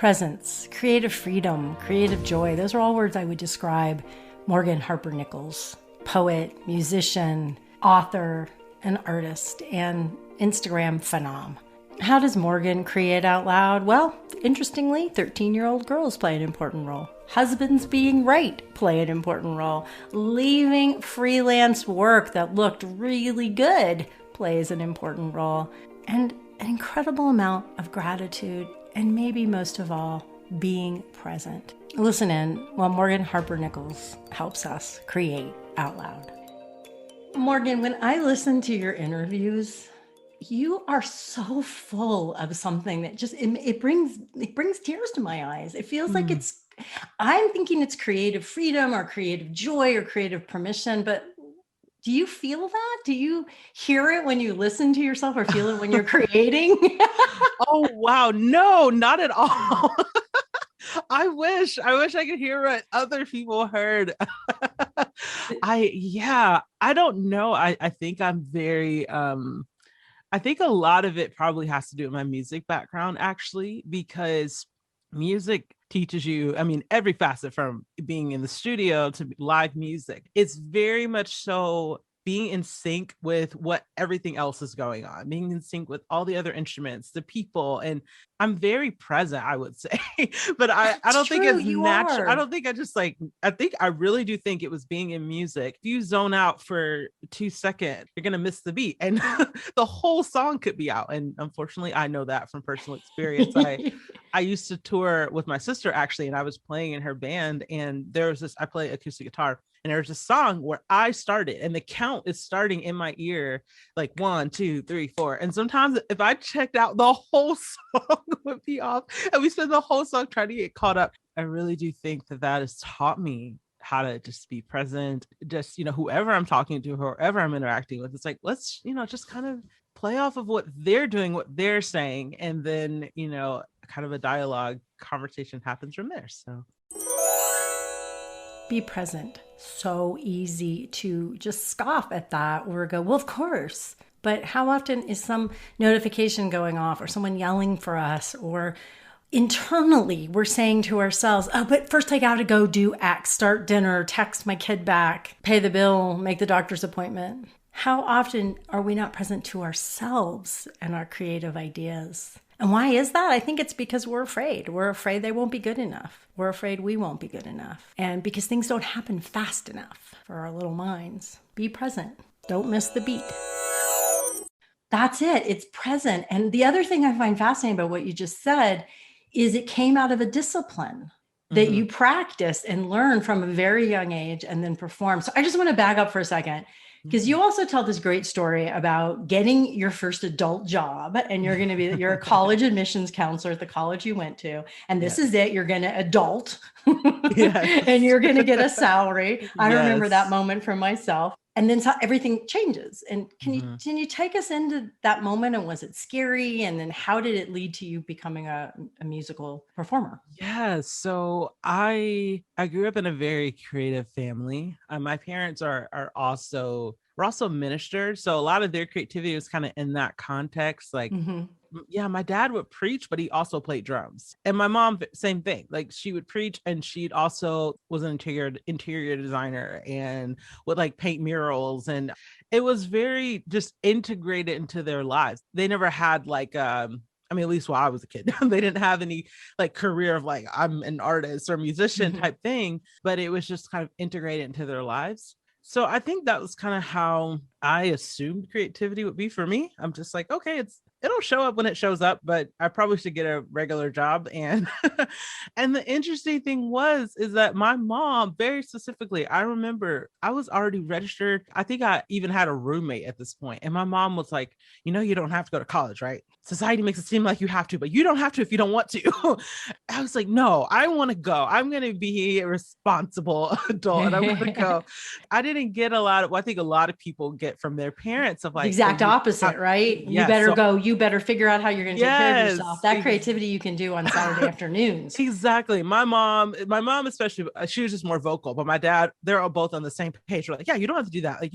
presence, creative freedom, creative joy. Those are all words I would describe Morgan Harper Nichols, poet, musician, author, and artist, and Instagram phenom. How does Morgan create out loud? Well, interestingly, 13-year-old girls play an important role. Husbands being right play an important role. Leaving freelance work that looked really good plays an important role. And an incredible amount of gratitude, and maybe most of all, being present. Listen in while Morgan Harper Nichols helps us create out loud. Morgan, when I listen to your interviews, you are so full of something that just it brings tears to my eyes. It feels like I'm thinking it's creative freedom or creative joy or creative permission, but do you feel that? Do you hear it when you listen to yourself or feel it when you're creating? Oh, wow. No, not at all. I wish I could hear what other people heard. I don't know. I think I'm very, I think a lot of it probably has to do with my music background, actually, because music teaches you, I mean, every facet from being in the studio to live music. It's very much so being in sync with what everything else is going on, being in sync with all the other instruments, the people. And I'm very present, I would say, but I don't think it's natural. I don't think I think I really do think it was being in music. If you zone out for 2 seconds, you're going to miss the beat and the whole song could be out. And unfortunately, I know that from personal experience. I used to tour with my sister actually, and I was playing in her band, and there was this, I play acoustic guitar, and there's a song where I started and the count is starting in my ear, like 1, 2, 3, 4. And sometimes if I checked out, the whole song would be off and we spend the whole song trying to get caught up. I really do think that has taught me how to just be present, just, whoever I'm talking to, whoever I'm interacting with, it's like, let's, just kind of play off of what they're doing, what they're saying. And then, kind of a dialogue conversation happens from there. So be present. So easy to just scoff at that or go, well, of course. But how often is some notification going off or someone yelling for us, or internally we're saying to ourselves, oh, but first I got to go do X, start dinner, text my kid back, pay the bill, make the doctor's appointment. How often are we not present to ourselves and our creative ideas? And why is that? I think it's because we're afraid. We're afraid they won't be good enough. We're afraid we won't be good enough. And because things don't happen fast enough for our little minds. Be present. Don't miss the beat. That's it. It's present. And the other thing I find fascinating about what you just said is it came out of a discipline that you practiced and learned from a very young age and then performed. So I just want to back up for a second, because you also tell this great story about getting your first adult job, and you're a college admissions counselor at the college you went to. And this is it. You're going to adult and you're going to get a salary. I remember that moment for myself. And then everything changes. And can you take us into that moment? And was it scary? And then how did it lead to you becoming a musical performer? Yeah. So I grew up in a very creative family. My parents are also, we're also ministers. So a lot of their creativity was kind of in that context. Like, yeah, my dad would preach, but he also played drums. And my mom, same thing. Like, she would preach, and she'd also was an interior designer and would like paint murals. And it was very just integrated into their lives. They never had like, at least while I was a kid, they didn't have any like career of like, I'm an artist or musician type thing, but it was just kind of integrated into their lives. So I think that was kind of how I assumed creativity would be for me. I'm just like, okay, it'll show up when it shows up, but I probably should get a regular job. And and the interesting thing is that my mom, very specifically, I remember I was already registered. I think I even had a roommate at this point. And my mom was like, you don't have to go to college, right? Society makes it seem like you have to, but you don't have to if you don't want to. I was like, no, I want to go. I'm going to be a responsible adult and I'm going to go. I didn't get I think a lot of people get from their parents of like exact opposite, right? You better go. You better figure out how you're going to take care of yourself. That creativity you can do on Saturday afternoons. Exactly. My mom especially, she was just more vocal, but my dad, they're all both on the same page. We're like, yeah, you don't have to do that. Like,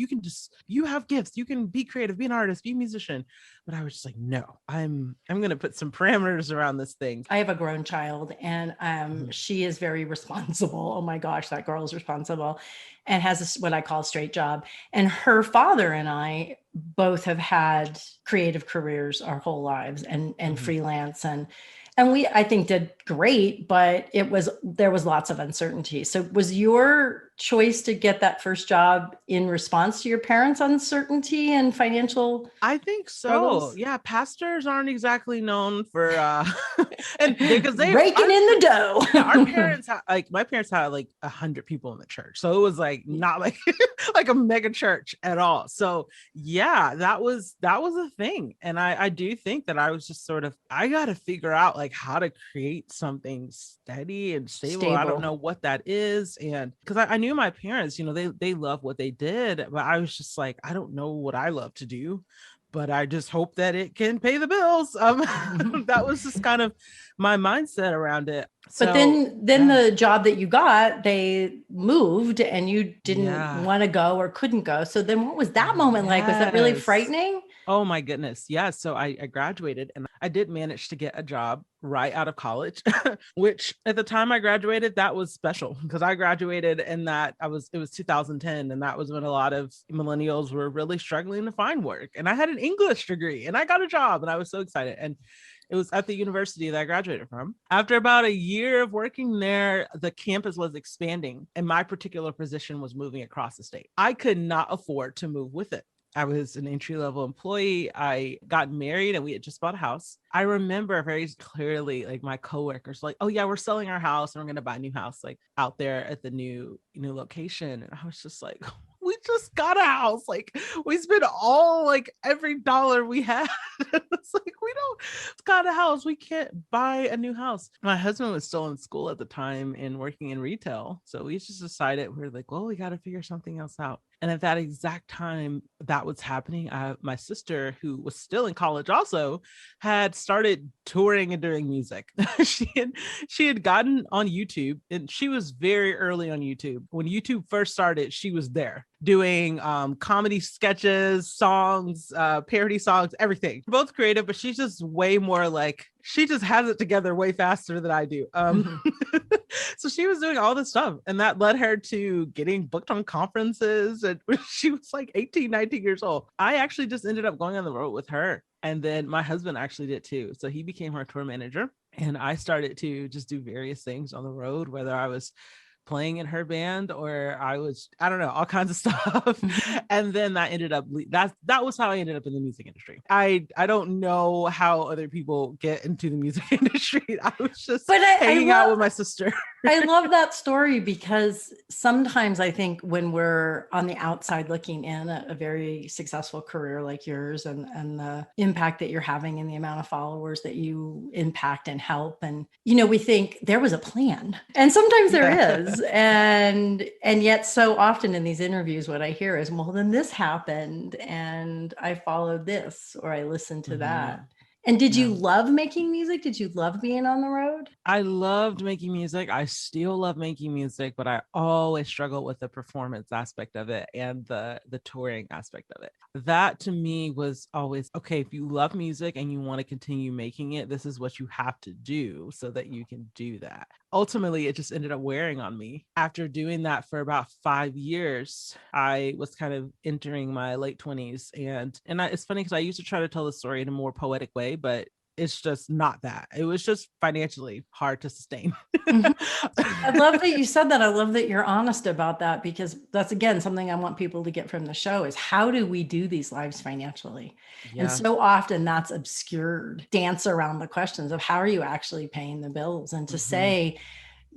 you have gifts. You can be creative, be an artist, be a musician. But I was just like, no, I I'm going to put some parameters around this thing. I have a grown child, and she is very responsible. Oh my gosh, that girl is responsible and has what I call a straight job. And her father and I both have had creative careers our whole lives, and freelance, and we, I think, did great, but there was lots of uncertainty. So was your choice to get that first job in response to your parents' uncertainty and financial I think so. struggles? Yeah, pastors aren't exactly known for and because Raking in the dough. yeah, our parents had, like, my parents had like 100 people in the church, so it was like not like like a mega church at all. So yeah, that was a thing. And I do think that I was just sort of, I got to figure out like how to create something steady and stable. I don't Stable. know what that is. And because I knew my parents, they love what they did, but I was just like, I don't know what I love to do, but I just hope that it can pay the bills. That was just kind of my mindset around it. But So then yeah. the job that you got, they moved and you didn't Yeah. want to go or couldn't go. So then what was that moment like? Was that really Yes. frightening? Oh my goodness. Yeah. So I graduated and I did manage to get a job right out of college, which at the time I graduated, that was special because I graduated and it was 2010. And that was when a lot of millennials were really struggling to find work. And I had an English degree and I got a job and I was so excited. And it was at the university that I graduated from. After about a year of working there, the campus was expanding and my particular position was moving across the state. I could not afford to move with it. I was an entry-level employee. I got married and we had just bought a house. I remember very clearly, like, my coworkers like, oh yeah, we're selling our house and we're going to buy a new house, like out there at the new location. And I was just like, we just got a house. Like, we spent all, like, every dollar we had. It's like, we don't got a house. We can't buy a new house. My husband was still in school at the time and working in retail. So we just decided, we're like, well, we got to figure something else out. And at that exact time that was happening, my sister, who was still in college also, had started touring and doing music. she had gotten on YouTube, and she was very early on YouTube. When YouTube first started, she was there doing comedy sketches, songs, parody songs, everything. Both creative, but she's just way more like, she just has it together way faster than I do. So she was doing all this stuff, and that led her to getting booked on conferences. And she was like 18, 19 years old. I actually just ended up going on the road with her. And then my husband actually did too. So he became her tour manager. And I started to just do various things on the road, whether I was playing in her band or I don't know, all kinds of stuff. And then that ended up, that was how I ended up in the music industry. I don't know how other people get into the music industry. I was just hanging out with my sister. I love that story because sometimes I think when we're on the outside looking in at a very successful career like yours, and the impact that you're having and the amount of followers that you impact and help, and we think there was a plan, and sometimes there is, and yet so often in these interviews what I hear is, well, then this happened and I followed this, or I listened to that. And did you love making music? Did you love being on the road? I loved making music. I still love making music, but I always struggle with the performance aspect of it and the touring aspect of it. That to me was always, okay, if you love music and you want to continue making it, this is what you have to do so that you can do that. Ultimately, it just ended up wearing on me. After doing that for about 5 years, I was kind of entering my late 20s. And it's funny because I used to try to tell the story in a more poetic way, but it's just not that. It was just financially hard to sustain. I love that you said that. I love that you're honest about that, because that's, again, something I want people to get from the show is, how do we do these lives financially? Yeah. And so often that's obscured, dance around the questions of how are you actually paying the bills, and to say,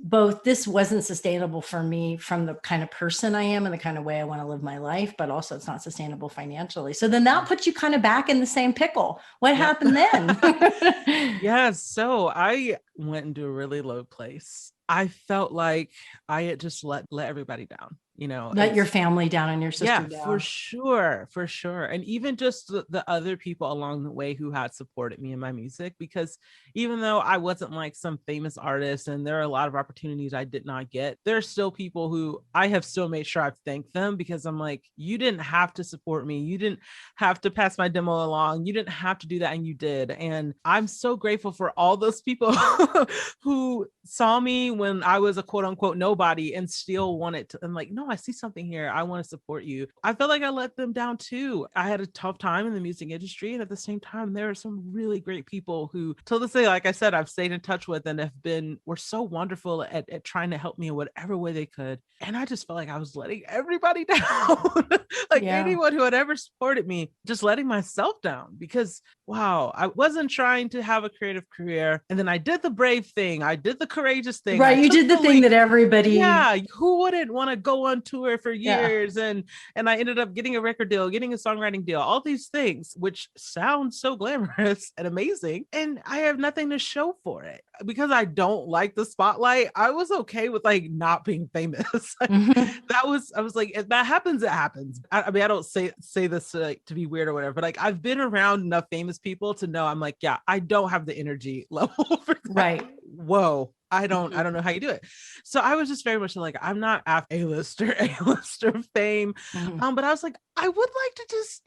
both, this wasn't sustainable for me from the kind of person I am and the kind of way I want to live my life, but also it's not sustainable financially. So then that puts you kind of back in the same pickle. What happened then? Yeah. So I went into a really low place. I felt like I had just let everybody down. Let your family down and your sister Yeah, down. for sure. And even just the other people along the way who had supported me in my music, because even though I wasn't like some famous artist and there are a lot of opportunities I did not get, there are still people who I have still made sure I've thanked them, because I'm like, you didn't have to support me. You didn't have to pass my demo along. You didn't have to do that. And you did. And I'm so grateful for all those people who saw me when I was a quote unquote nobody and still wanted to. I'm like, no, I see something here. I want to support you. I felt like I let them down too. I had a tough time in the music industry. And at the same time, there are some really great people who, till this day, like I said, I've stayed in touch with and were so wonderful at trying to help me in whatever way they could. And I just felt like I was letting everybody down. Like anyone who had ever supported me, just letting myself down, because wow, I wasn't trying to have a creative career. And then I did the brave thing. I did the courageous thing. Right. You did the thing that everybody. Yeah. Who wouldn't want to go on tour for years? And I ended up getting a record deal, getting a songwriting deal, all these things, which sound so glamorous and amazing. And I have nothing to show for it because I don't like the spotlight. I was okay with like not being famous. I was like, if that happens, it happens. I mean, I don't say this to be weird or whatever, but like I've been around enough famous people to know I'm like, yeah, I don't have the energy level for that. Right. Whoa. I don't know how you do it. So I was just very much like, I'm not after A-lister fame. But I was like, I would like to just,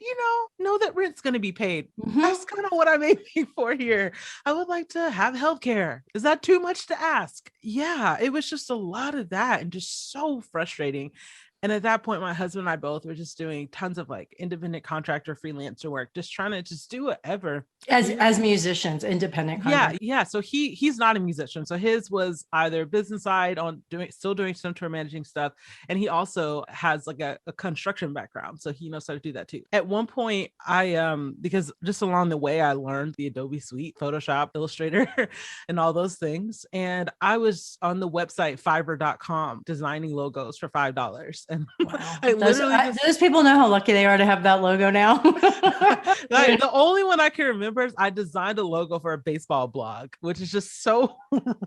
know that rent's going to be paid. That's kind of what I'm aiming for here. I would like to have healthcare. Is that too much to ask? Yeah, it was just a lot of that and just so frustrating. And at that point, my husband and I both were just doing tons of like independent contractor freelancer work, just trying to just do whatever. As musicians, independent contractors. Yeah. So he's not a musician. So his was either business side on still doing some tour managing stuff. And he also has like a construction background. So he knows how to do that too. At one point, I because just along the way, I learned the Adobe Suite, Photoshop, Illustrator, and all those things. And I was on the website Fiverr.com designing logos for $5. And wow. Those people know how lucky they are to have that logo now. Like, the only one I can remember is I designed a logo for a baseball blog, which is just so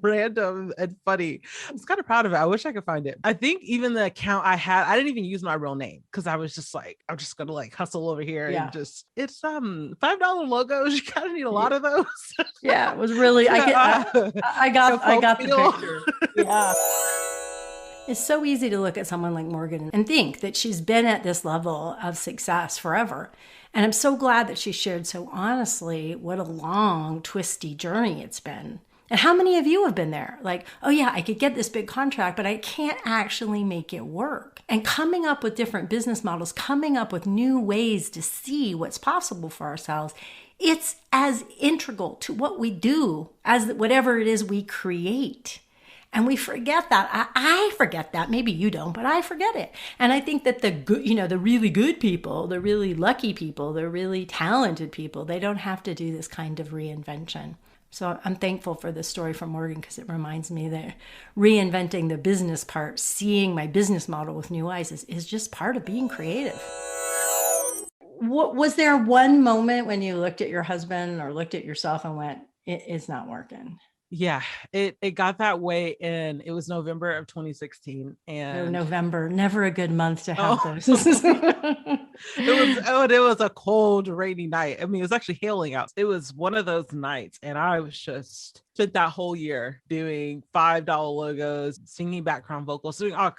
random and funny. I was kind of proud of it. I wish I could find it. I think even the account I had, I didn't even use my real name because I was just like, I'm just gonna like hustle over here and just it's $5 logos. You kind of need a lot of those. Yeah, it was really I got the picture. Yeah. It's so easy to look at someone like Morgan and think that she's been at this level of success forever. And I'm so glad that she shared so honestly what a long, twisty journey it's been. And how many of you have been there? Like, oh yeah, I could get this big contract, but I can't actually make it work. And coming up with different business models, coming up with new ways to see what's possible for ourselves, it's as integral to what we do as whatever it is we create. And we forget that. I forget that. Maybe you don't, but I forget it. And I think that the good, the really good people, the really lucky people, the really talented people, they don't have to do this kind of reinvention. So I'm thankful for this story from Morgan because it reminds me that reinventing the business part, seeing my business model with new eyes is just part of being creative. Was there one moment when you looked at your husband or looked at yourself and went, it's not working? Yeah, it got that way it was November of 2016. And November, never a good month to have this. It was a cold, rainy night. I mean, it was actually hailing out. It was one of those nights, and I was just spent that whole year doing $5 logos, singing background vocals, doing all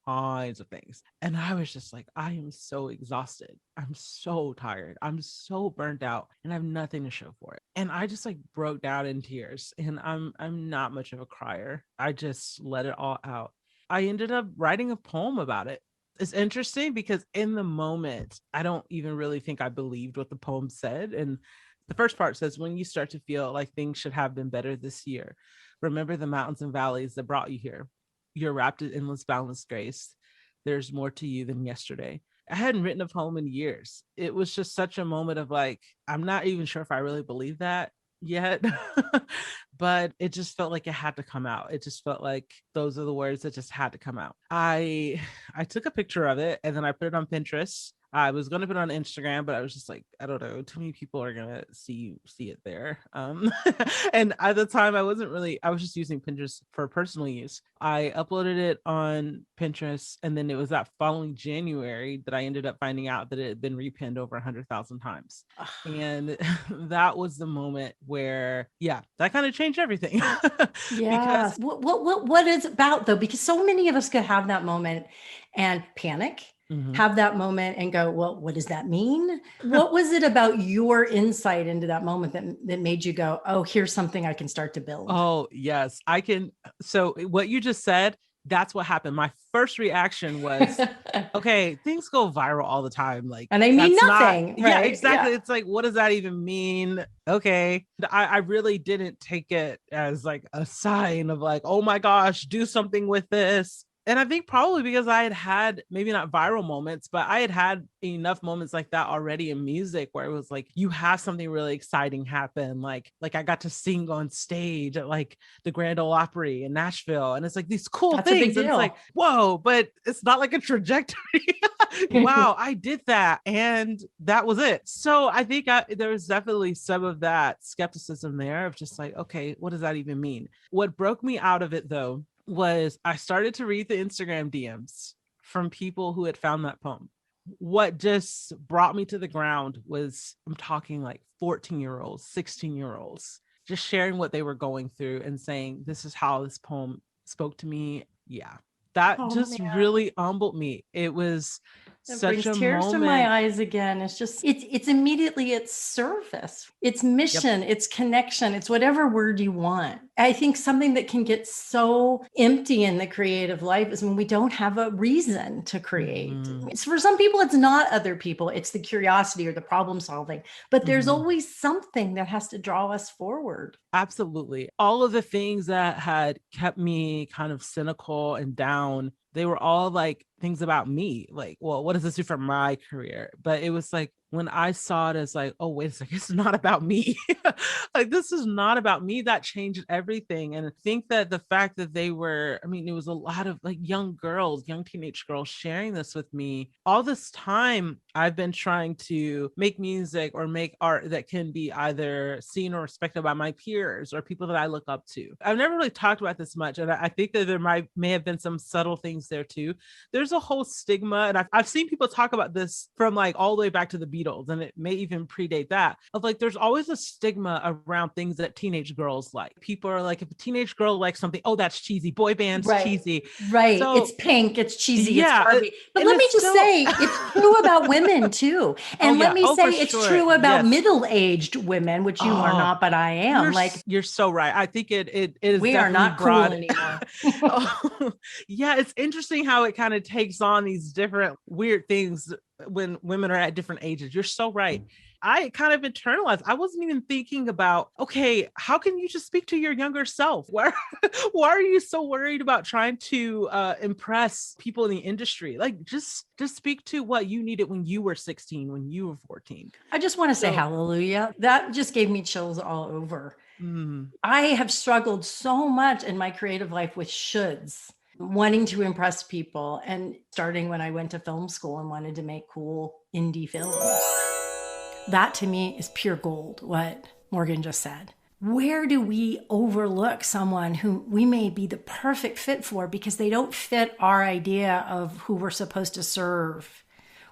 kinds of things. And I was just like, I am so exhausted. I'm so tired. I'm so burnt out, and I have nothing to show for it. And I just like broke down in tears. And I'm not much of a crier. I just let it all out. I ended up writing a poem about it. It's interesting because in the moment, I don't even really think I believed what the poem said. And the first part says, when you start to feel like things should have been better this year, remember the mountains and valleys that brought you here. You're wrapped in endless, boundless grace. There's more to you than yesterday. I hadn't written a poem in years. It was just such a moment of like, I'm not even sure if I really believe that yet, but it just felt like it had to come out. It just felt like those are the words that just had to come out. I took a picture of it and then I put it on Pinterest. I was going to put it on Instagram, but I was just like, I don't know, too many people are going to see it there. And at the time I was just using Pinterest for personal use. I uploaded it on Pinterest, and then it was that following January that I ended up finding out that it had been repinned over 100,000 times. And that was the moment where, yeah, that kind of changed everything. Yeah. What is it about though? Because so many of us could have that moment and panic, have that moment and go, well, what does that mean? What was it about your insight into that moment that made you go, oh, here's something I can start to build? Oh, yes, I can. So what you just said, that's what happened. My first reaction was, okay, things go viral all the time. Like, and they mean nothing. Yeah, right? exactly. Yeah. It's like, what does that even mean? Okay. I really didn't take it as like a sign of like, oh my gosh, do something with this. And I think probably because I had maybe not viral moments, but I had enough moments like that already in music where it was like, you have something really exciting happen. Like I got to sing on stage at like the Grand Ole Opry in Nashville. And it's like these cool That's a big things. And deal. it's like, whoa, but it's not like a trajectory. Wow, I did that. And that was it. So I think there was definitely some of that skepticism there of just like, okay, what does that even mean? What broke me out of it though was I started to read the Instagram DMs from people who had found that poem. What just brought me to the ground was, I'm talking like 14-year-olds, 16-year-olds, just sharing what they were going through and saying, this is how this poem spoke to me. Yeah. That really humbled me. It was such a tears moment. to my eyes again. It's just, it's immediately its service, its mission, its connection, it's whatever word you want. I think something that can get so empty in the creative life is when we don't have a reason to create. It's for some people, it's not other people, it's the curiosity or the problem solving, but there's always something that has to draw us forward. Absolutely. All of the things that had kept me kind of cynical and down, they were all like things about me. Like, well, what does this do for my career? But it was like, when I saw it as like, oh, wait a second, it's not about me. Like, this is not about me. That changed everything. And I think that the fact that it was a lot of like young teenage girls sharing this with me. All this time, I've been trying to make music or make art that can be either seen or respected by my peers or people that I look up to. I've never really talked about this much. And I think that there may have been some subtle things there too. There's a whole stigma. And I've seen people talk about this from like all the way back to the Beatles, and it may even predate that, of like, there's always a stigma around things that teenage girls like. People are like, if a teenage girl likes something, oh, that's cheesy. Boy band's cheesy. Right. So, it's pink, it's cheesy, yeah, it's Barbie. But let me just say, it's true about women too. And let me say, it's true about middle-aged women, which you are not, but I am. You're so right. I think it is. We are not broad. Cool anymore. Yeah, it's interesting how it kind of takes on these different weird things when women are at different ages. You're so right. I kind of internalized. I wasn't even thinking about, okay, how can you just speak to your younger self? Why are you so worried about trying to impress people in the industry? Like, just speak to what you needed when you were 16, when you were 14. I just want to say hallelujah. That just gave me chills all over. I have struggled so much in my creative life with shoulds, wanting to impress people, and starting when I went to film school and wanted to make cool indie films. That to me is pure gold, what Morgan just said. Where do we overlook someone who we may be the perfect fit for because they don't fit our idea of who we're supposed to serve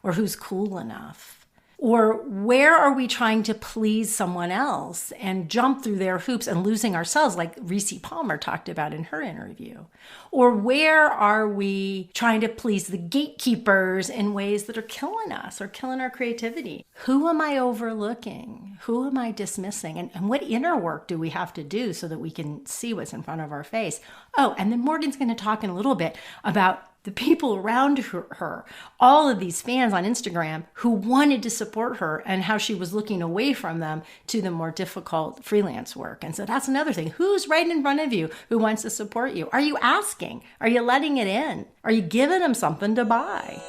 or who's cool enough? Or where are we trying to please someone else and jump through their hoops and losing ourselves, like Reese Palmer talked about in her interview? Or where are we trying to please the gatekeepers in ways that are killing us or killing our creativity? Who am I overlooking? Who am I dismissing? And what inner work do we have to do so that we can see what's in front of our face? Oh, and then Morgan's going to talk in a little bit about the people around her, all of these fans on Instagram who wanted to support her and how she was looking away from them to the more difficult freelance work. And so that's another thing. Who's right in front of you who wants to support you? Are you asking? Are you letting it in? Are you giving them something to buy?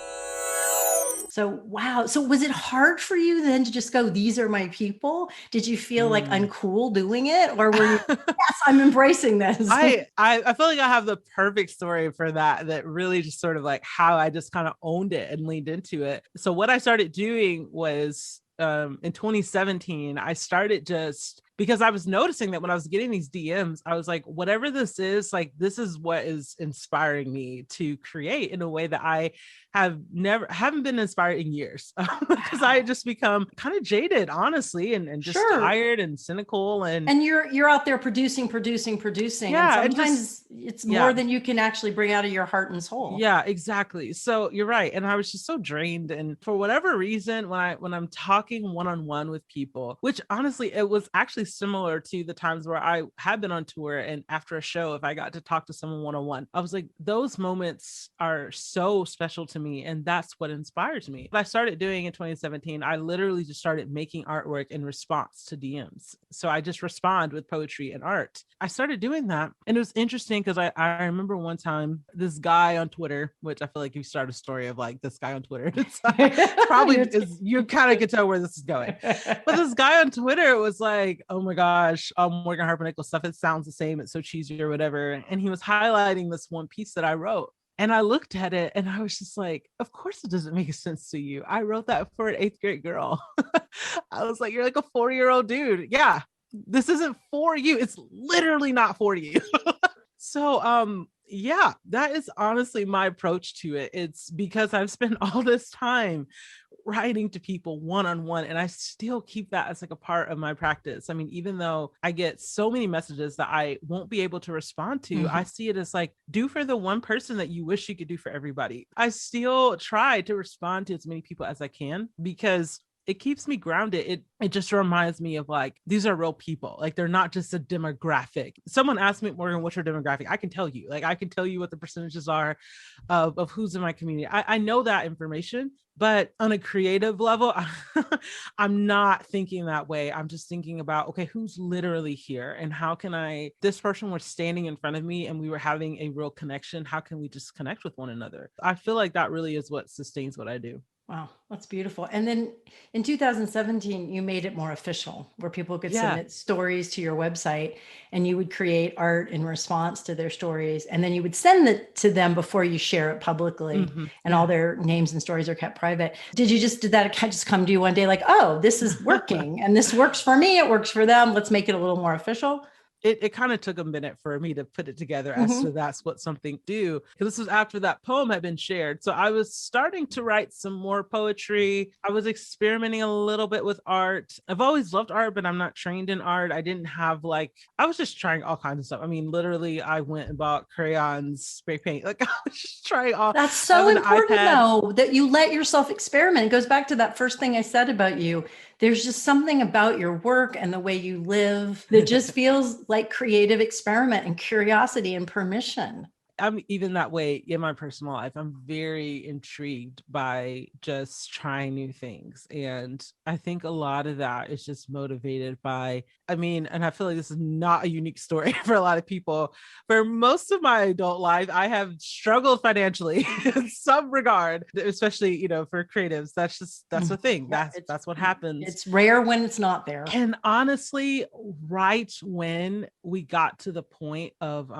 So, wow. So was it hard for you then to just go, these are my people? Did you feel like uncool doing it? Or were you, yes, I'm embracing this? I feel like I have the perfect story for that really just sort of like how I just kind of owned it and leaned into it. So what I started doing was in 2017, I started just because I was noticing that when I was getting these DMs, I was like, whatever this is, like, this is what is inspiring me to create in a way that I haven't been inspired in years because I had just become kind of jaded, honestly, and just tired and cynical. And you're out there producing. Yeah. And sometimes it's more than you can actually bring out of your heart and soul. Yeah, exactly. So you're right. And I was just so drained. And for whatever reason, when I'm talking one-on-one with people, which honestly, it was actually similar to the times where I had been on tour, and after a show, if I got to talk to someone one-on-one, I was like, those moments are so special to me. And that's what inspires me. What I started doing in 2017, I literally just started making artwork in response to DMs. So I just respond with poetry and art. I started doing that. And it was interesting because I remember one time this guy on Twitter, which I feel like you start a story of like this guy on Twitter. It's probably is, you kind of can tell where this is going. But this guy on Twitter was like, oh my gosh, I'm working on Harper Nichols stuff. It sounds the same. It's so cheesy or whatever. And he was highlighting this one piece that I wrote. And I looked at it and I was just like, of course it doesn't make sense to you. I wrote that for an 8th grade girl. I was like, you're like a 40-year-old dude. Yeah, this isn't for you. It's literally not for you. So, yeah, that is honestly my approach to it. It's because I've spent all this time writing to people one-on-one, and I still keep that as like a part of my practice. I mean, even though I get so many messages that I won't be able to respond to, I see it as like, do for the one person that you wish you could do for everybody. I still try to respond to as many people as I can because it keeps me grounded. It just reminds me of like, these are real people. Like, they're not just a demographic. Someone asked me, Morgan, what's your demographic? I can tell you, like, I can tell you what the percentages are of who's in my community. I know that information, but on a creative level, I'm not thinking that way. I'm just thinking about, okay, who's literally here and how can this person was standing in front of me and we were having a real connection. How can we just connect with one another? I feel like that really is what sustains what I do. Wow, that's beautiful. And then in 2017, you made it more official where people could submit stories to your website and you would create art in response to their stories. And then you would send it to them before you share it publicly, and all their names and stories are kept private. Did that just come to you one day like, oh, this is working and this works for me, it works for them, let's make it a little more official? It kind of took a minute for me to put it together as to that's what something do. Because this was after that poem had been shared. So I was starting to write some more poetry. I was experimenting a little bit with art. I've always loved art, but I'm not trained in art. I didn't have I was just trying all kinds of stuff. I mean, literally, I went and bought crayons, spray paint. Like, I was just trying all. That's so important though, that you let yourself experiment. It goes back to that first thing I said about you. There's just something about your work and the way you live that just feels like creative experiment and curiosity and permission. I'm even that way in my personal life. I'm very intrigued by just trying new things. And I think a lot of that is just motivated by, and I feel like this is not a unique story for a lot of people. For most of my adult life, I have struggled financially in some regard, especially, for creatives. That's the thing. That's what happens. It's rare when it's not there. And honestly, right when we got to the point of,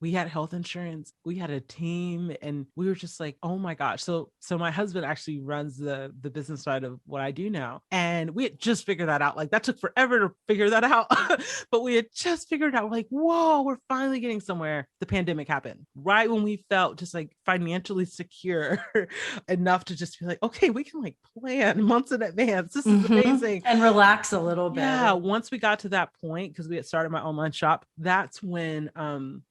we had health insurance, we had a team, and we were just like, oh my gosh. So my husband actually runs the business side of what I do now. And we had just figured that out. Like, that took forever to figure that out. But we had just figured out, like, whoa, we're finally getting somewhere. The pandemic happened right when we felt just like financially secure enough to just be like, okay, we can like plan months in advance. This is amazing. And relax a little bit. Yeah. Once we got to that point, because we had started my online shop, that's when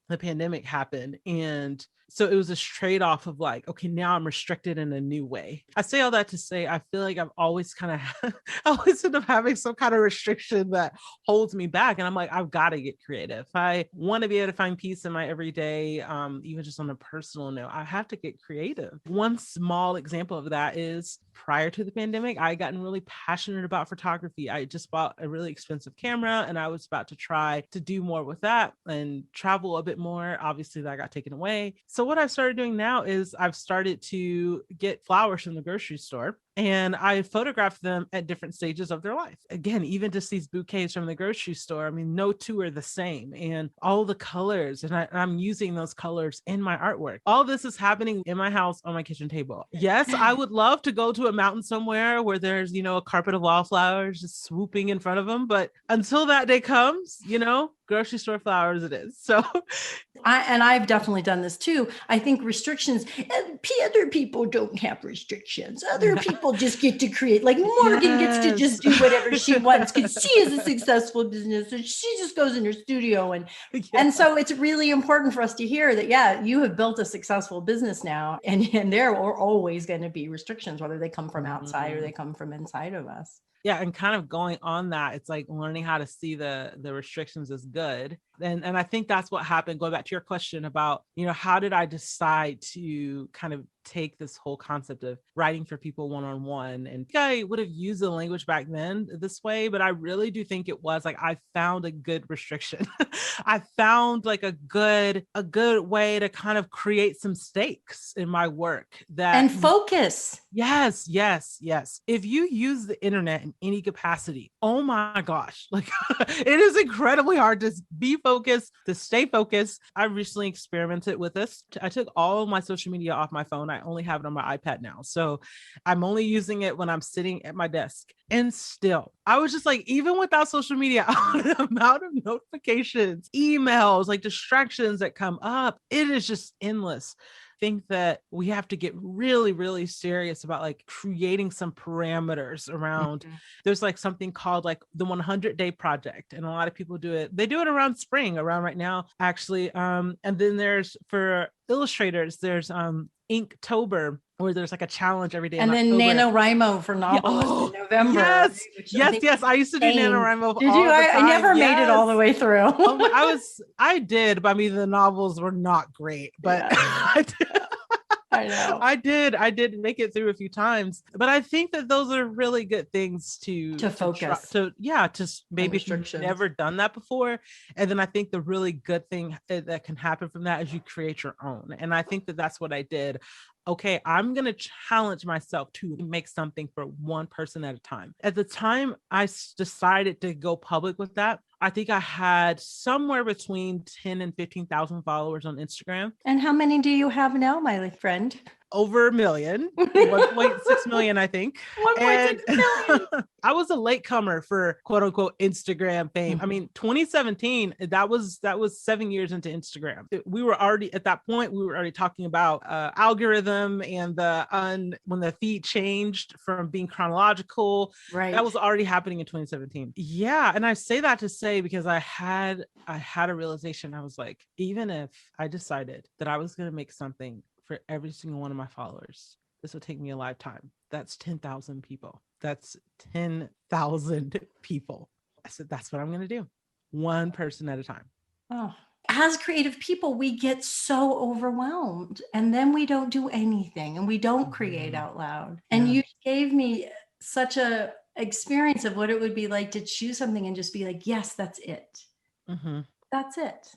the pandemic happened. And so it was this trade-off of like, okay, now I'm restricted in a new way. I say all that to say, I feel like I've always kind of, I always end up having some kind of restriction that holds me back. And I'm like, I've got to get creative. If I want to be able to find peace in my everyday, even just on a personal note, I have to get creative. One small example of that is prior to the pandemic, I had gotten really passionate about photography. I just bought a really expensive camera and I was about to try to do more with that and travel a bit more. Obviously, that got taken away. So what I've started doing now is I've started to get flowers from the grocery store and I photograph them at different stages of their life. Again, even just these bouquets from the grocery store, I mean, no two are the same, and all the colors, and I'm using those colors in my artwork. All this is happening in my house on my kitchen table. Yes, I would love to go to a mountain somewhere where there's, a carpet of wildflowers just swooping in front of them. But until that day comes, grocery store flowers it is. So I've definitely done this too. I think restrictions, other people don't have restrictions. Other people just get to create, like Morgan gets to just do whatever she wants because she is a successful business and she just goes in her studio. And so it's really important for us to hear that, you have built a successful business now, and there are always going to be restrictions, whether they come from outside or they come from inside of us. Yeah. And kind of going on that, it's like learning how to see the restrictions as good. And I think that's what happened. Going back to your question about, how did I decide to kind of take this whole concept of writing for people one-on-one? And I would have used the language back then this way, but I really do think it was like, I found a good restriction. I found like a good way to kind of create some stakes in my work and focus. Yes. If you use the internet in any capacity, oh my gosh, like it is incredibly hard to be focused, to stay focused. I recently experimented with this. I took all of my social media off my phone. I only have it on my iPad now. So I'm only using it when I'm sitting at my desk. And still, I was just like, even without social media, the amount of notifications, emails, like distractions that come up, it is just endless. Think that we have to get really, really serious about like creating some parameters around. There's like something called like the 100-day project. And a lot of people do it. They do it around spring, around right now, actually. And then there's for illustrators, there's Inktober, where there's like a challenge every day. And then NaNoWriMo for novelists in November. Yes. I used to do NaNoWriMo. Did you? I never made it all the way through. I did, but I mean, the novels were not great, but I know. I did make it through a few times, but I think that those are really good things to focus. Just maybe if you've never done that before. And then I think the really good thing that can happen from that is you create your own. And I think that that's what I did. Okay, I'm going to challenge myself to make something for one person at a time. At the time I decided to go public with that, I think I had somewhere between 10 and 15,000 followers on Instagram. And how many do you have now, my friend? Over 1 million, 1.6 million, I think. 1.6 million. I was a latecomer for quote unquote Instagram fame. I mean, 2017, that was 7 years into Instagram. We were already at that point, we were already talking about algorithm and when the feed changed from being chronological. Right. That was already happening in 2017. Yeah. And I say that to say, because I had a realization. I was like, even if I decided that I was going to make something for every single one of my followers, this would take me a lifetime. That's 10,000 people. That's 10,000 people. I said, that's what I'm going to do. One person at a time. Oh, as creative people, we get so overwhelmed and then we don't do anything and we don't create out loud. And you gave me such a experience of what it would be like to choose something and just be like, yes, that's it. That's it.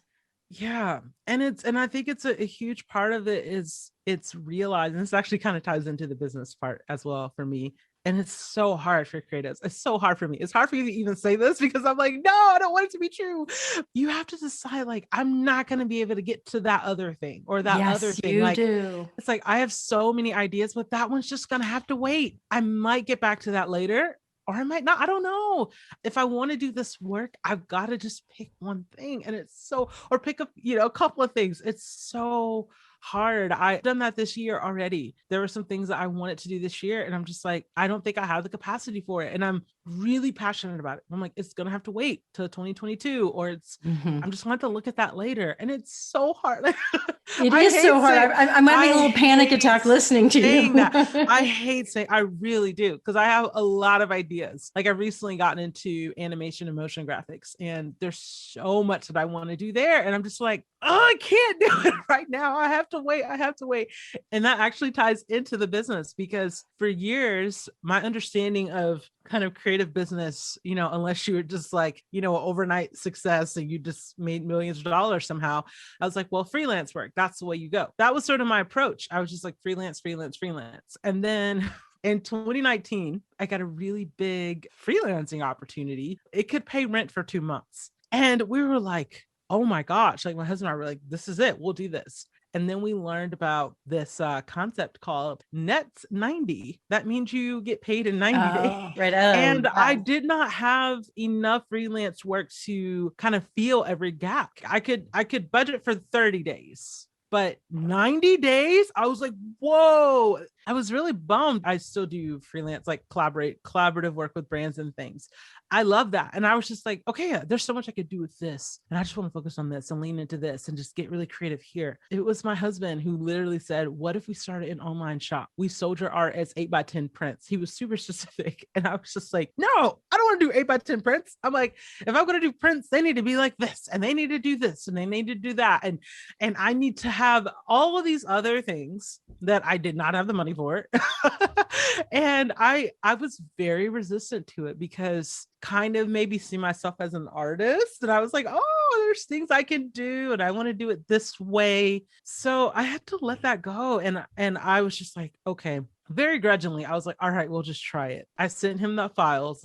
Yeah. And I think it's a huge part of it is it's realizing, this actually kind of ties into the business part as well for me. And it's so hard for creatives. It's so hard for me. It's hard for you to even say this because I'm like, no, I don't want it to be true. You have to decide, like, I'm not going to be able to get to that other thing or that other thing. You like, do. It's like, I have so many ideas, but that one's just going to have to wait. I might get back to that later. Or I might not. I don't know. If I want to do this work, I've got to just pick one thing. And or pick up, a couple of things. It's so hard. I've done that this year already. There were some things that I wanted to do this year. And I'm just like, I don't think I have the capacity for it. And I'm really passionate about it. I'm like, it's going to have to wait till 2022, or I'm just going to have to look at that later. And it's so hard. It is so hard. I'm having a little panic attack listening to you. That. I hate saying, I really do. Because I have a lot of ideas. Like, I've recently gotten into animation and motion graphics, and there's so much that I want to do there. And I'm just like, oh, I can't do it right now. I have to wait. I have to wait. And that actually ties into the business, because for years, my understanding of kind of creative business, unless you were just like, overnight success and you just made millions of dollars somehow, I was like, well, freelance work, that's the way you go. That was sort of my approach. I was just like freelance, freelance, freelance. And then in 2019, I got a really big freelancing opportunity. It could pay rent for 2 months. And we were like, oh my gosh, like my husband and I were like, this is it, we'll do this. And then we learned about this concept called net 90. That means you get paid in 90 days. Right. And I did not have enough freelance work to kind of feel every gap. I could budget for 30 days. But 90 days, I was like, whoa, I was really bummed. I still do freelance, like collaborative work with brands and things. I love that. And I was just like, okay, there's so much I could do with this. And I just want to focus on this and lean into this and just get really creative here. It was my husband who literally said, what if we started an online shop? We sold your art as 8x10 prints. He was super specific. And I was just like, no, I don't want to do 8x10 prints. I'm like, if I'm going to do prints, they need to be like this, and they need to do this, and they need to do that. And I need to have all of these other things that I did not have the money for. And I was very resistant to it, because kind of maybe see myself as an artist. And I was like, oh, there's things I can do and I want to do it this way. So I had to let that go. And I was just like, okay, very grudgingly, I was like, all right, we'll just try it. I sent him the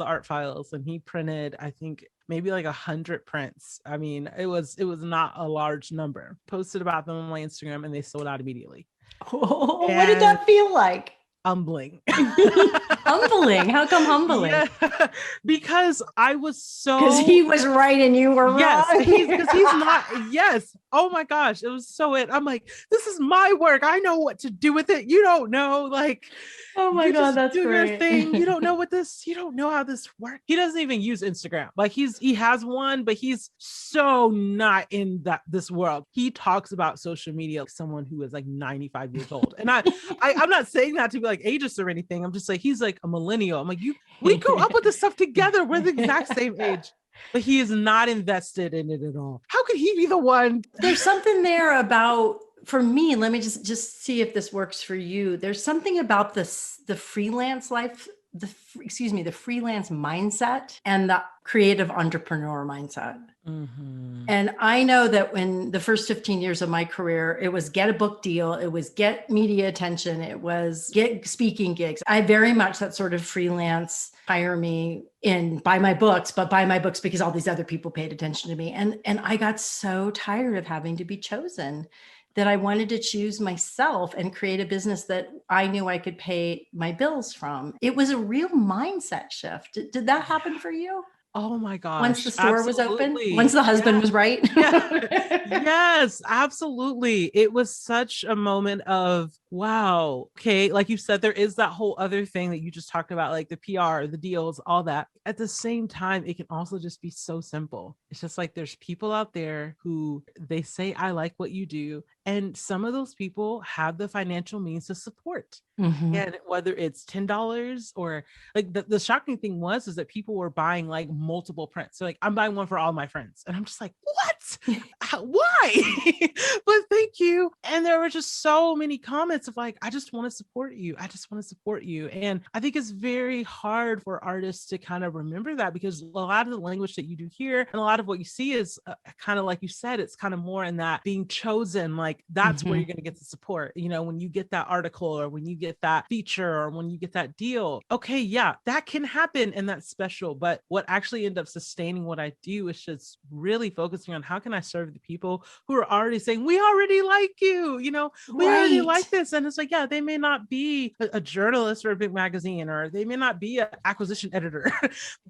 art files, and he printed, I think, maybe like 100 prints. I mean, it was not a large number. Posted about them on my Instagram, and they sold out immediately. Oh, what did that feel like? Humbling. Humbling? How come humbling? Yeah, because I was so... Because he was right and you were yes, wrong. because he's not... Yes. Oh my gosh. It was so it. I'm like, this is my work. I know what to do with it. You don't know. Like, oh my God, that's do great. your thing. You don't know you don't know how this works. He doesn't even use Instagram. Like he has one, but he's so not in this world. He talks about social media like someone who is like 95 years old. And I'm not saying that to be like ageist or anything. I'm just like, he's like a millennial. I'm like, we grew up with this stuff together. We're the exact same age. But he is not invested in it at all. How could he be the one? There's something there about, for me, let me just see if this works for you. There's something about the freelance life, the freelance mindset and the creative entrepreneur mindset. Mm-hmm. And I know that when the first 15 years of my career, it was get a book deal, it was get media attention, it was get speaking gigs. I very much that sort of freelance, hire me in, buy my books, but buy my books because all these other people paid attention to me. And I got so tired of having to be chosen that I wanted to choose myself and create a business that I knew I could pay my bills from. It was a real mindset shift. Did that happen for you? Oh my gosh. Once the store absolutely. was open, once the husband was right. Yes, absolutely. It was such a moment of, wow. Okay. Like you said, there is that whole other thing that you just talked about, like the PR, the deals, all that. At the same time, it can also just be so simple. It's just like, there's people out there who they say, I like what you do. And some of those people have the financial means to support. Mm-hmm. And whether it's $10 or like the shocking thing is that people were buying like multiple prints. So like, I'm buying one for all my friends. And I'm just like, what? Why? But thank you. And there were just so many comments of like, I just want to support you. I just want to support you. And I think it's very hard for artists to kind of remember that, because a lot of the language that you do here and a lot of what you see is kind of like you said, it's kind of more in that being chosen, like that's where you're going to get the support. You know, when you get that article or when you get that feature or when you get that deal, okay, yeah, that can happen and that's special. But what actually ended up sustaining what I do is just really focusing on how can I serve the people who are already saying, we already like you, you know, we already like this. And it's like, yeah, they may not be a journalist or a big magazine, or they may not be an acquisition editor.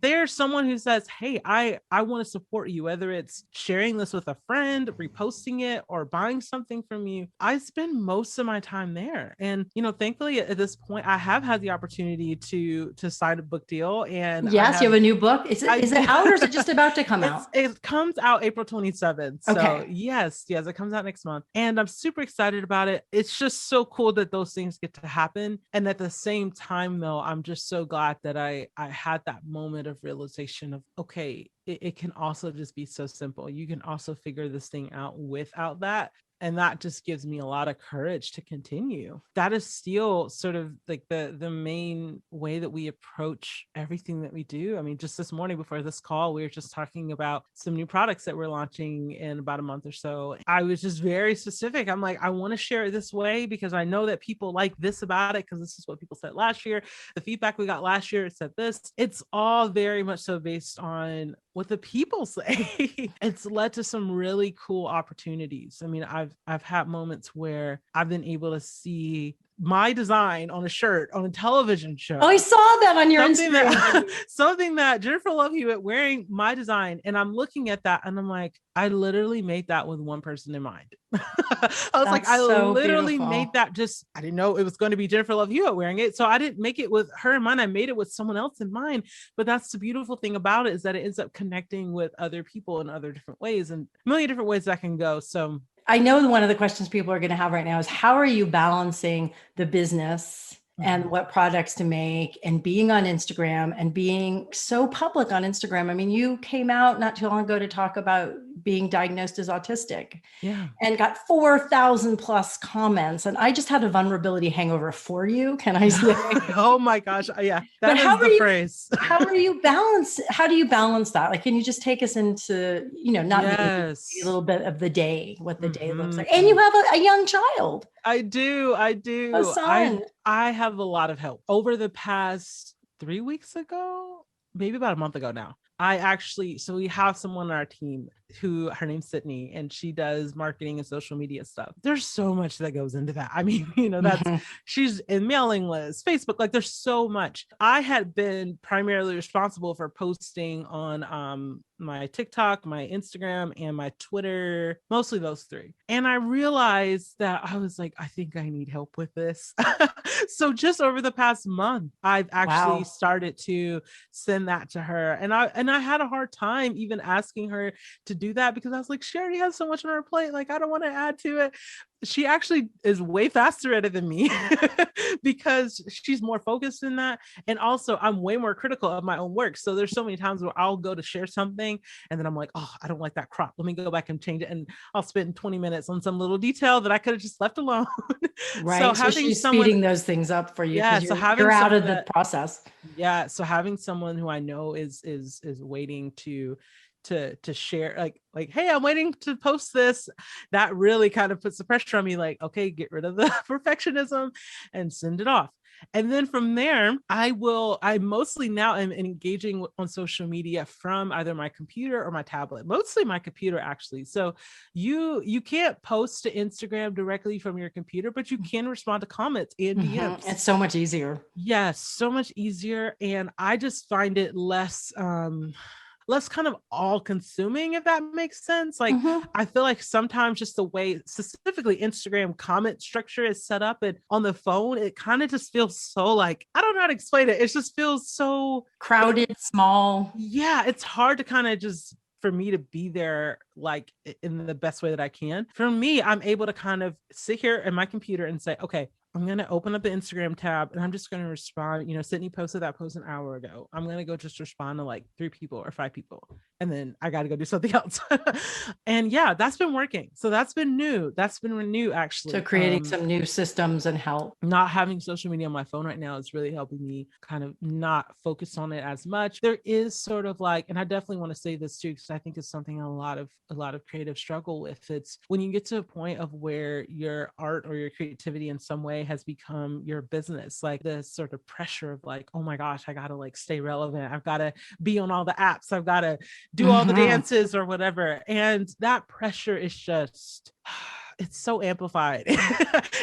They're someone who says, hey, I want to support you, whether it's sharing this with a friend, reposting it, or buying something from you. I spend most of my time there. And, you know, thankfully at this point, I have had the opportunity to sign a book deal. And yes, you have a new book. Is it out or is it just about to come out? It comes out April 27th. So okay. yes, it comes out next month. And I'm super excited about it. It's just so cool that those things get to happen. And at the same time, though, I'm just so glad that I had that moment of realization of, okay, it can also just be so simple. You can also figure this thing out without that. And that just gives me a lot of courage to continue. That is still sort of like the main way that we approach everything that we do. I mean, just this morning before this call, we were just talking about some new products that we're launching in about a month or so. I was just very specific. I'm like, I want to share it this way because I know that people like this about it, because this is what people said last year. The feedback we got last year said this. It's all very much so based on what the people say. It's led to some really cool opportunities. I mean, I've had moments where I've been able to see my design on a shirt on a television show. Oh, I saw that on your Instagram. Something that Jennifer Love Hewitt wearing my design. And I'm looking at that and I'm like, I literally made that with one person in mind. I was like, I literally made that I didn't know it was going to be Jennifer Love Hewitt wearing it. So I didn't make it with her in mind. I made it with someone else in mind. But that's the beautiful thing about it, is that it ends up connecting with other people in other different ways, and a million different ways that can go. So I know one of the questions people are going to have right now is, how are you balancing the business and what products to make and being on Instagram and being so public on Instagram? I mean, you came out not too long ago to talk about being diagnosed as autistic, and got 4,000 plus comments. And I just had a vulnerability hangover for you. Can I say? Oh my gosh. Yeah. That is the phrase. How do you balance that? Like, can you just take us into, not maybe a little bit of the day, what the day looks like? And you have a young child. I do. A son. I have a lot of help. Over the past 3 weeks ago, maybe about a month ago now, so we have someone on our team who, her name's Sydney, and she does marketing and social media stuff. There's so much that goes into that. I mean, she's in mailing lists, Facebook, like there's so much. I had been primarily responsible for posting on my TikTok, my Instagram, and my Twitter, mostly those three. And I realized that I was like, I think I need help with this. So just over the past month, I've actually started to send that to her. And I had a hard time even asking her to do that, because I was like, she already has so much on her plate. Like, I don't want to add to it. She actually is way faster at it than me because she's more focused in that. And also I'm way more critical of my own work. So there's so many times where I'll go to share something and then I'm like, oh, I don't like that crop. Let me go back and change it. And I'll spend 20 minutes on some little detail that I could have just left alone. Right. So she's speeding those things up for you. Yeah. So you're out of the process. Yeah. So having someone who I know is waiting to share, like, hey, I'm waiting to post this, that really kind of puts the pressure on me, like, okay, get rid of the perfectionism and send it off. And then from there, I mostly now am engaging on social media from either my computer or my tablet, mostly my computer, actually. So you can't post to Instagram directly from your computer, but you can respond to comments and DMs. It's so much easier. Yes, so much easier. And I just find it less kind of all consuming, if that makes sense. Like, I feel like sometimes just the way specifically Instagram comment structure is set up, and on the phone, it kind of just feels so, like, I don't know how to explain it. It just feels so crowded, small. Yeah. It's hard to kind of just, for me to be there, like, in the best way that I can. For me, I'm able to kind of sit here in my computer and say, okay, I'm going to open up the Instagram tab and I'm just going to respond. Sydney posted that post an hour ago. I'm going to go just respond to like 3 people or 5 people. And then I got to go do something else. And yeah, that's been working. So that's been new. That's been new, actually. So creating some new systems and help. Not having social media on my phone right now is really helping me kind of not focus on it as much. There is sort of like, and I definitely want to say this too, because I think it's something a lot of creatives struggle with. It's when you get to a point of where your art or your creativity in some way has become your business, like this sort of pressure of like, oh my gosh, I gotta like stay relevant. I've got to be on all the apps. I've got to do all the dances or whatever. And that pressure is just, it's so amplified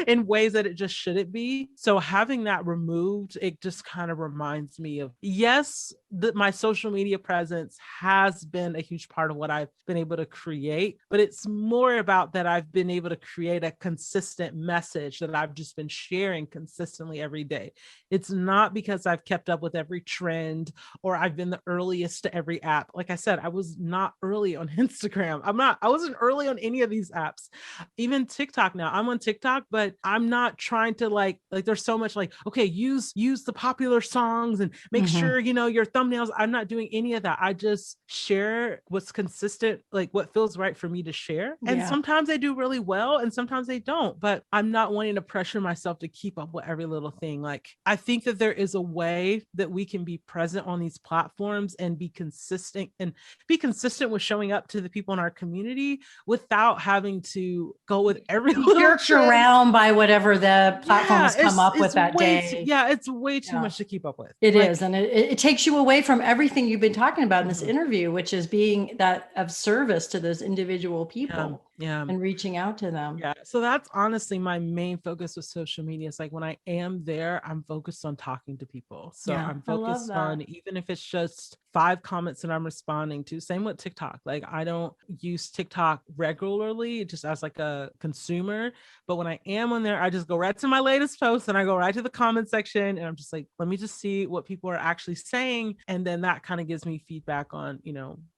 in ways that it just shouldn't be. So having that removed, it just kind of reminds me of, yes, that my social media presence has been a huge part of what I've been able to create, but it's more about that I've been able to create a consistent message that I've just been sharing consistently every day. It's not because I've kept up with every trend or I've been the earliest to every app. Like I said, I was not early on Instagram. I wasn't early on any of these apps. Even even TikTok now. I'm on TikTok, but I'm not trying to like there's so much like, okay, use the popular songs and make sure, your thumbnails. I'm not doing any of that. I just share what's consistent, like what feels right for me to share. And Yeah. sometimes they do really well and sometimes they don't, but I'm not wanting to pressure myself to keep up with every little thing. Like, I think that there is a way that we can be present on these platforms and be consistent with showing up to the people in our community without having to go with every Be little jerked trend. around by whatever the platform has come up with that day. It's way too much to keep up with. It is. And it takes you away from everything you've been talking about in this interview, which is being that of service to those individual people and reaching out to them. Yeah. So that's honestly my main focus with social media. It's like when I am there, I'm focused on talking to people. So I'm focused on, even if it's just 5 comments that I'm responding to. Same with TikTok. Like, I don't use TikTok regularly just as like a consumer, but when I am on there, I just go right to my latest post and I go right to the comment section and I'm just like, let me just see what people are actually saying. And then that kind of gives me feedback on,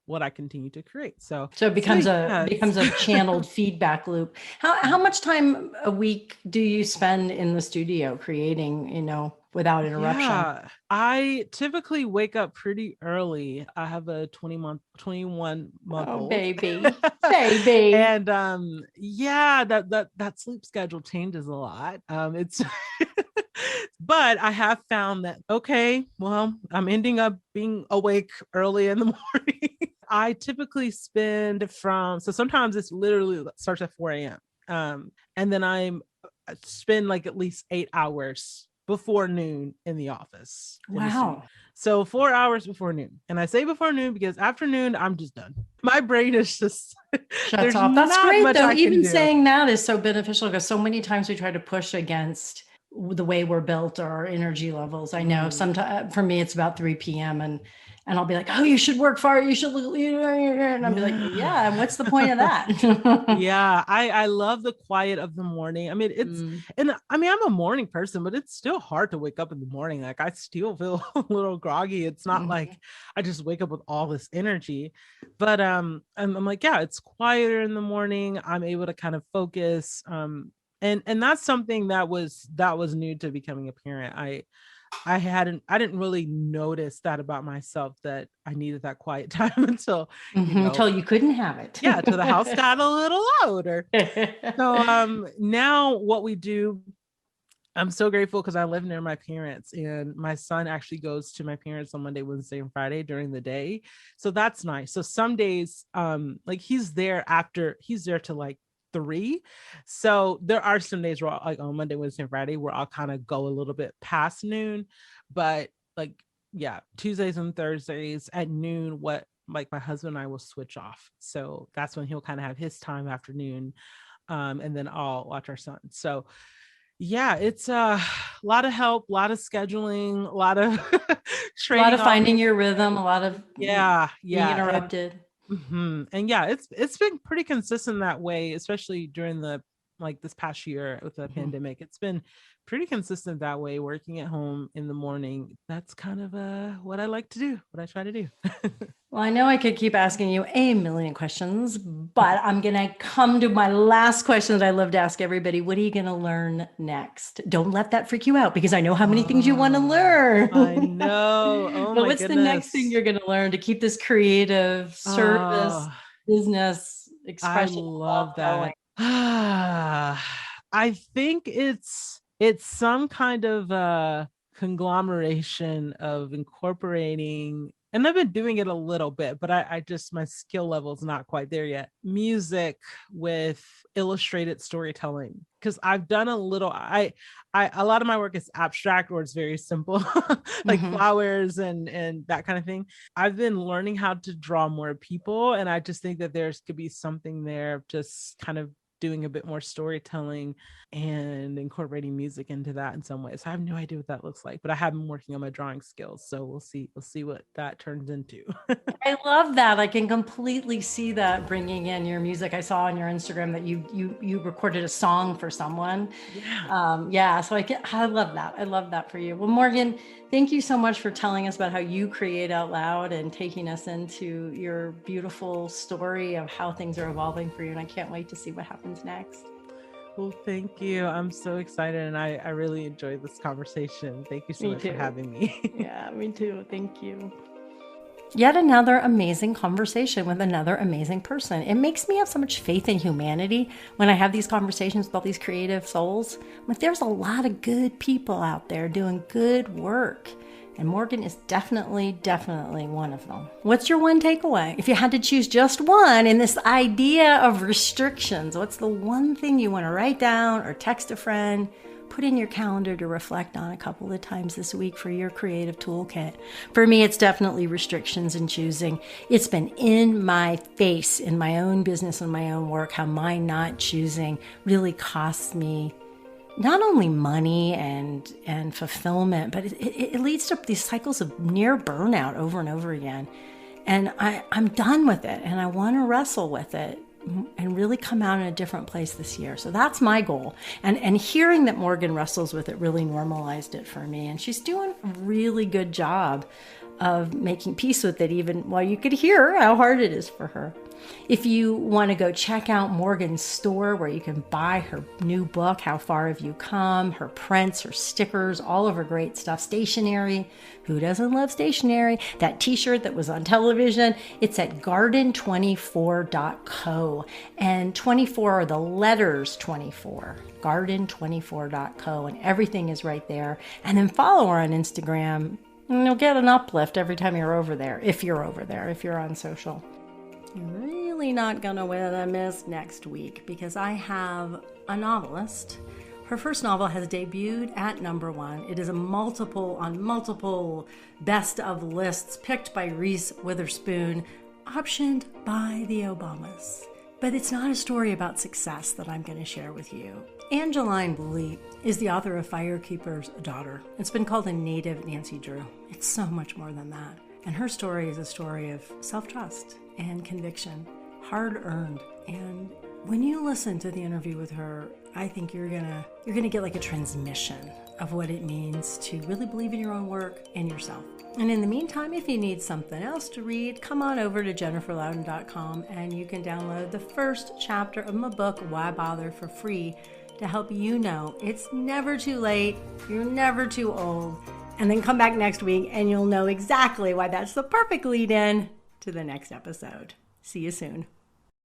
what I continue to create. So it becomes a channeled feedback loop. How much time a week do you spend in the studio creating, without interruption? Yeah, I typically wake up pretty early. I have a 21-month old. Baby. And that sleep schedule changes a lot. It's but I have found that, okay, well, I'm ending up being awake early in the morning. I typically sometimes it's literally starts at 4 a.m. And then I spend like at least 8 hours before noon in the office. Wow. So 4 hours before noon. And I say before noon because after noon, I'm just done. My brain is just shuts off. That's great though. Even saying that is so beneficial because so many times we try to push against the way we're built or our energy levels. I know sometimes for me, it's about 3 p.m. and I'll be like, oh, you should work for it. You should, and I'll be like, yeah. And what's the point of that? Yeah. I love the quiet of the morning. I mean, I'm a morning person, but it's still hard to wake up in the morning. Like, I still feel a little groggy. It's not like I just wake up with all this energy, but I'm like, yeah, it's quieter in the morning. I'm able to kind of focus. And that's something that was new to becoming a parent. I didn't really notice that about myself, that I needed that quiet time until until you couldn't have it. Yeah, till the house got a little louder. So now what we do, I'm so grateful because I live near my parents and my son actually goes to my parents on Monday, Wednesday, and Friday during the day. So that's nice. So some days like he's there to like 3. So there are some days where like on Monday, Wednesday, and Friday where I'll kind of go a little bit past noon, but like, yeah, Tuesdays and Thursdays at noon, like my husband and I will switch off. So that's when he'll kind of have his time afternoon. And then I'll watch our son. So yeah, it's a lot of help, a lot of scheduling, a lot of training, a lot of finding your rhythm, a lot of being interrupted. And yeah, it's been pretty consistent that way, especially during this past year with the pandemic. It's been pretty consistent that way, working at home in the morning. That's kind of what I like to do, what I try to do. Well, I know I could keep asking you a million questions, but I'm going to come to my last question that I love to ask everybody. What are you going to learn next? Don't let that freak you out because I know how many things you want to learn. I know. Oh, but what's the next thing you're going to learn to keep this creative service, business expression? I love that. I think it's some kind of conglomeration of incorporating, and I've been doing it a little bit, but I just, my skill level is not quite there yet. Music with illustrated storytelling. Cause I've done a little, a lot of my work is abstract or it's very simple, like flowers and that kind of thing. I've been learning how to draw more people. And I just think that there's could be something there, just kind of doing a bit more storytelling and incorporating music into that in some ways. I have no idea what that looks like, but I have been working on my drawing skills. So we'll see what that turns into. I love that. I can completely see that bringing in your music. I saw on your Instagram that you recorded a song for someone. Yeah. So I love that. I love that for you. Well, Morgan, thank you so much for telling us about how you create out loud and taking us into your beautiful story of how things are evolving for you. And I can't wait to see what happens next. Well, thank you. I'm so excited, and I really enjoyed this conversation. Thank you so much for having me. Yeah, me too. Thank you. Yet another amazing conversation with another amazing person. It makes me have so much faith in humanity when I have these conversations with all these creative souls. Like, there's a lot of good people out there doing good work. And Morgan is definitely one of them. What's your one takeaway? If you had to choose just one in this idea of restrictions, what's the one thing you want to write down or text a friend, put in your calendar to reflect on a couple of times this week for your creative toolkit? For me, it's definitely restrictions and choosing. It's been in my face in my own business and my own work, how my not choosing really costs me not only money and fulfillment, but it leads to these cycles of near burnout over and over again. And I'm done with it, and I want to wrestle with it and really come out in a different place this year. So that's my goal. And hearing that Morgan wrestles with it really normalized it for me. And she's doing a really good job of making peace with it, even while you could hear how hard it is for her. If you want to go check out Morgan's store where you can buy her new book, How Far Have You Come, her prints, her stickers, all of her great stuff, stationery. Who doesn't love stationery? That t-shirt that was on television, it's at garden24.co. And 24 are the letters 24, garden24.co, and everything is right there. And then follow her on Instagram, and you'll get an uplift every time you're over there, if you're on social. You're really not going to win a miss next week, because I have a novelist. Her first novel has debuted at #1. It is on multiple best of lists, picked by Reese Witherspoon, optioned by the Obamas. But it's not a story about success that I'm going to share with you. Angeline Boulley is the author of Firekeeper's Daughter. It's been called a native Nancy Drew. It's so much more than that. And her story is a story of self-trust and conviction, hard-earned. And when you listen to the interview with her, I think you're gonna get like a transmission of what it means to really believe in your own work and yourself. And in the meantime, if you need something else to read, come on over to jenniferlouden.com and you can download the first chapter of my book, Why Bother, for free, to help you know it's never too late, you're never too old. And then come back next week and you'll know exactly why that's the perfect lead-in to the next episode. See you soon.